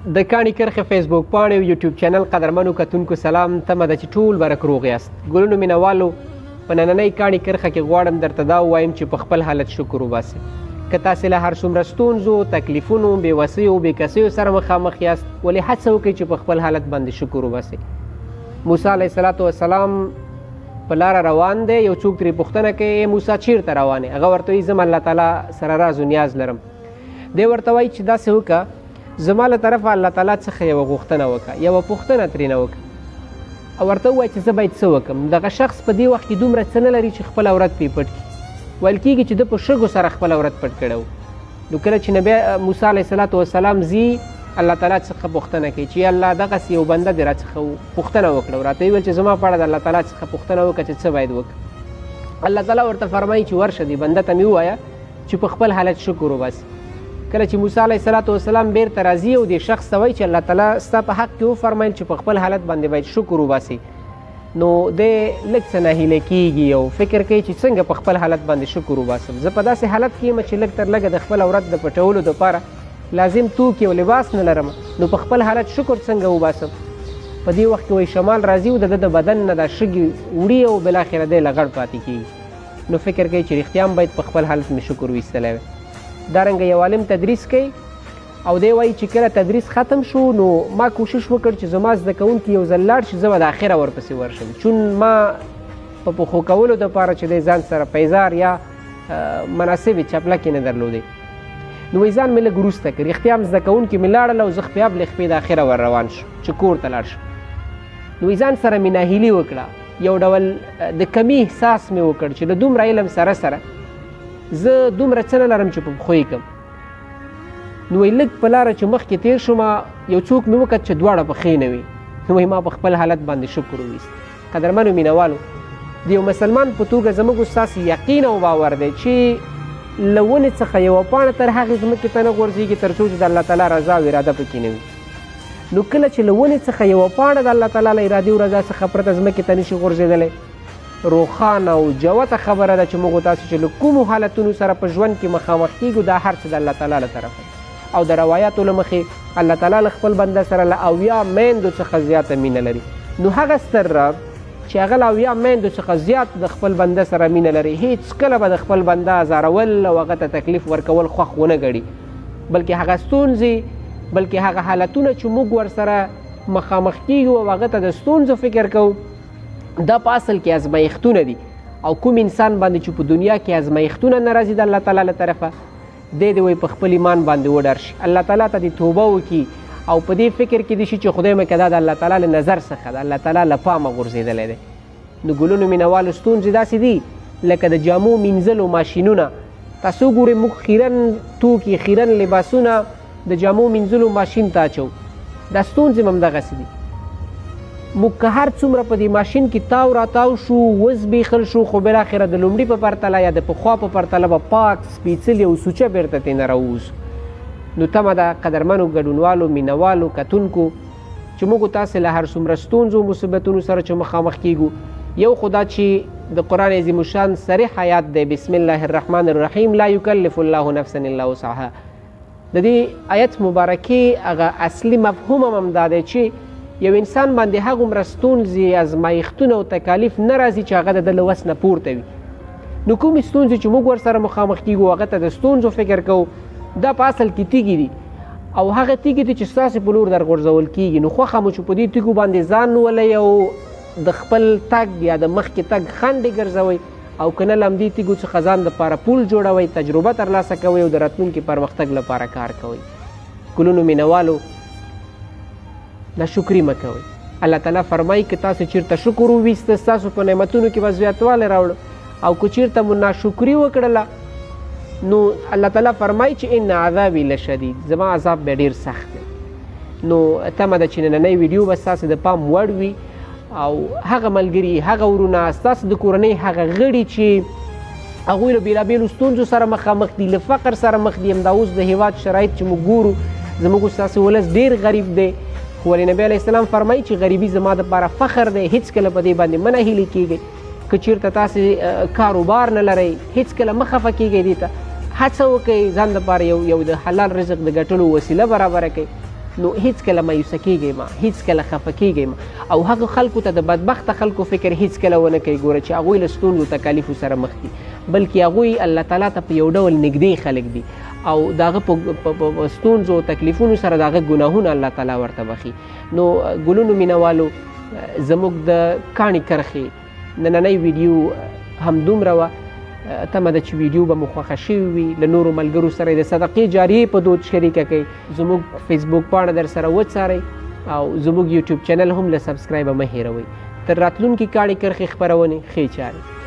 د کاڼي کرښې فیسبوک پاڼې او یوټیوب چینل قدرمنو کتونکو سلام. تمه ده چې ټول برک روغ یاست. ګلونو مینوالو په نننۍ کاڼي کرښه کې غواړم درته دا ووایم چې په خپل حالت شکر وباسئ. که تاسې له هر څومره ستونزو، تکلیفونو، بېوسیو، بېکسیو سره مخامخ یاست، ولې هڅه وکړئ چې په خپل حالت باندې شکر وباسئ. موسی علیه السلام په لاره روان دی. یو څوک ترې پوښتنه کوي موسی چیرته روان یې؟ هغه ورته وایي زه الله تعالی سره راز و نیاز لرم. دی ورته وایي چې داسې وکړه زما له طرفه الله تعالی څخه یوه غوښتنه وکړه، یوه پوښتنه ترېنه وکړه او ورته ووایه چې زه باید څه وکړم. دغه شخص په دې وخت کې دومره څه نه لري چې خپل عورت پرې پټ کړي. ویل کېږي چې ده په شګو سره خپل عورت پټ کړی و. نو کله چې نبی موسی علیه السلام ځي الله تعالی څخه پوښتنه کوي چې الله دغسې یو بنده دې راڅخه پوښتنه وکړه او راته ویل چې زما په اړه د الله تعالی څخه پوښتنه وکړه چې څه باید وکړم. الله تعالی ورته فرمایي چې ورشه دې بنده ته مې ووایه چې په خپل حالت شکر وباسي. کله چې موسی علیه السلام بیرته راځي او دې شخص ته وایي چې الله تعالی ستا په حق کې وفرمایل چې په خپل حالت باندې باید شکر وباسي، نو دی لږ څه ناهیله کېږي او فکر کوي چې څنګه په خپل حالت باندې شکر وباسم. زه په داسې حالت کې یم چې لږ تر لږه د خپل عورت د پټولو دپاره لازم توکي او لباس نه لرم، نو په خپل حالت شکر څنګه وباسم؟ په دې وخت کې وایي شمال راځي او د ده د بدن نه دا شګې وړي او بالاخره دی لغړ پاتې کېږي. نو فکر کوي چې رښتیا هم باید په خپل حالت مې شکر ویستلی وی. دارنګه یو عالم تدریس کوي او دی وایي چې کله تدریس ختم شو نو ما کوشش وکړ چې زما زده کوونکي یو ځل لاړ شي، زه به د اخره ورپسې ورشم، چون ما په پښو کولو دپاره چې دی ځان سره پیزار یا مناسبې چپلکې نه درلودې. نو وایي ځان مې لږ وروسته کړ. رښتیا هم زده کوونکي مې لاړل او زه خپیا بلې خپې د اخره ور روان شم چې کور ته لاړ شم. نو وایي ځان سره مې ناهیلي وکړه، یو ډول د کمي احساس مې وکړ چې د دومره علم سره سره زه دومره څه نه لرم چې په پښو یې کړم. نو وایي لږ په لاره چې مخکې تېر شوم یو څوک مې وکړ چې دواړه پښې نه وي. نو وایي ما په خپل حالت باندې شکر وویست. قدرمنو مینوالو، د یو مسلمان په توګه زموږ ستاسې یقین او باور دی چې له ونې څخه یوه پاڼه تر هغې ځمکې ته نه غورځېږي تر څو چې د الله تعالی رضا او اراده پکې نه وي. نو کله چې له ونې څخه یوه پاڼه د الله تعالی له ارادې او رضا څخه پرته ځمکې ته نشي غورځېدلی، روښانه او جوته خبره ده چې موږ تاسو چې له کومو حالتونو سره په ژوند کې مخامخ کېږو دا هر څه د الله تعالی له طرفه او د روایاتو له مخې الله تعالی له خپل بنده سره له 80 میندو څخه زیاته مینه لري. نو هغه ستر رب چې هغه له 80 میندو څخه زیات د خپل بنده سره مینه لري هیڅکله به د خپل بنده ازارول او هغه ته تکلیف ورکول خوښ ونه ګڼي، بلکې هغه ستونزې بلکې هغه حالتونه چې موږ ورسره مخامخ کېږو او هغه ته د ستونزو فکر کوو دا په اصل کې ازمایښتونه دي. او کوم انسان باندې چې په دنیا کې ازمایښتونه نه راځي د الله تعالی له طرفه دی وایي په خپل ایمان باندې وډار شي، الله تعالی ته دې توبه وکړي او په دې فکر کې دي شي چې خدای مې که دا د الله تعالی له نظر څخه د الله تعالی له پامه غورځېدلی دی. نو ګلونو مینوالو ستونزې داسې دي لکه د جامو مینځلو ماشینونه. تاسو ګورئ موږ خیرن توکي خیرن لباسونه د جامو مینځلو ماشین ته اچوو، دا ستونزې هم همدغسې دي. موږ که هر څومره په دې ماشین کې تاو راتاو شو وزبېښل شو خو بالاخره د لومړي په پرتله یا د پخوا په پرتله به پاک سپېڅلي او سوچه بېرته ترېنه راووځو. نو تمه ده قدرمنو ګډونوالو مینوالو کتونکو چې موږ تاسې له هر څومره ستونزو مصیبتونو سره چې مخامخ کېږو، یو خو دا چې د قرآن عظیم الشان صریح آیات دی بسم الله الرحمن الرحیم لا یکلف الله نفسا الا وسعها. د دې آیت مبارکې هغه اصلي مفهوم هم دا دی چې یو انسان باندې هغومره ستونزې ازمایښتونه او تکالیف نه راځي چې هغه د ده له وس نه پورته وي. نو کومې ستونزې چې موږ ورسره مخامخ کېږو هغه ته د ستونزو فکر کوو، دا په اصل کې تیږې دي او هغه تیږې دي چې ستاسې په لور در غورځول کېږي. نو خوښه مو چې په دې تیږو باندې ځان ولئ او د خپل تګ یا د مخکې تګ خنډې ګرځوئ او که نه له همدې تیږو څخه ځان دپاره پول جوړوئ، تجربه ترلاسه کوئ او د راتلونکي پرمختګ لپاره کار کوئ. ګلونو مینوالو ناشکري مه کوئ. الله تعالی فرمایي که تاسو چېرته شکر وویسته ستاسو په نعمتونو کې به زیاتوالی راوړه او که چېرته مو ناشکري وکړله نو الله تعالی فرمایي چې ان عذابي لشدید، زما عذاب به ډېر سخت دی. نو تمه ده چې نننۍ ویډیو به ستاسې د پام وړ وي او هغه ملګري هغه ورونه ستاسو د کورنۍ هغه غړي چې هغوی له بېلابېلو ستونزو سره مخامخ دي، له فقر سره مخ دي. همدا اوس د هېواد شرایط چې موږ ګورو زموږ ستاسې ولس ډېر غریب دی، خو ولې نبی علیه السلام فرمایي چې غریبي زما دپاره فخر دی، هېڅکله په دې باندې مه نهیلې کېږئ. که چېرته تاسې کاروبار نه لرئ هېڅکله مه خفه کېږئ، دې ته هڅه وکړئ ځان دپاره یو د حلال رزق د ګټلو وسیله برابره کړئ. نو هیڅکله مایوسه کیږئ مه، هیڅکله خفه کیږئ مه. او هغه خلکو ته د بدبخته خلکو فکر هیڅکله ونه کوئ ګوره چې هغوی له ستونزو تکالیفو سره مخ دي، بلکې هغوی الله تعالی ته په یو ډول نږدې خلک دي او د هغه په ستونزو او تکلیفونو سره د هغه ګناهونه الله تعالی ورته بخي. نو ګلونو مینوالو زموږ د کاڼي کرښې نننۍ ویډیو همدومره وه. تمه ده چې ویډیو به مو خوښه شوې وي. له نورو ملګرو سره د صدقې جاریې په دود شریکه کړئ. زموږ فیسبوک پاڼه در سره وڅارئ او زموږ یوټیوب چینل هم له سبسکرایبه مه هېروئ. تر راتلونکي کاڼي کرښې خپرونې ښې چارې.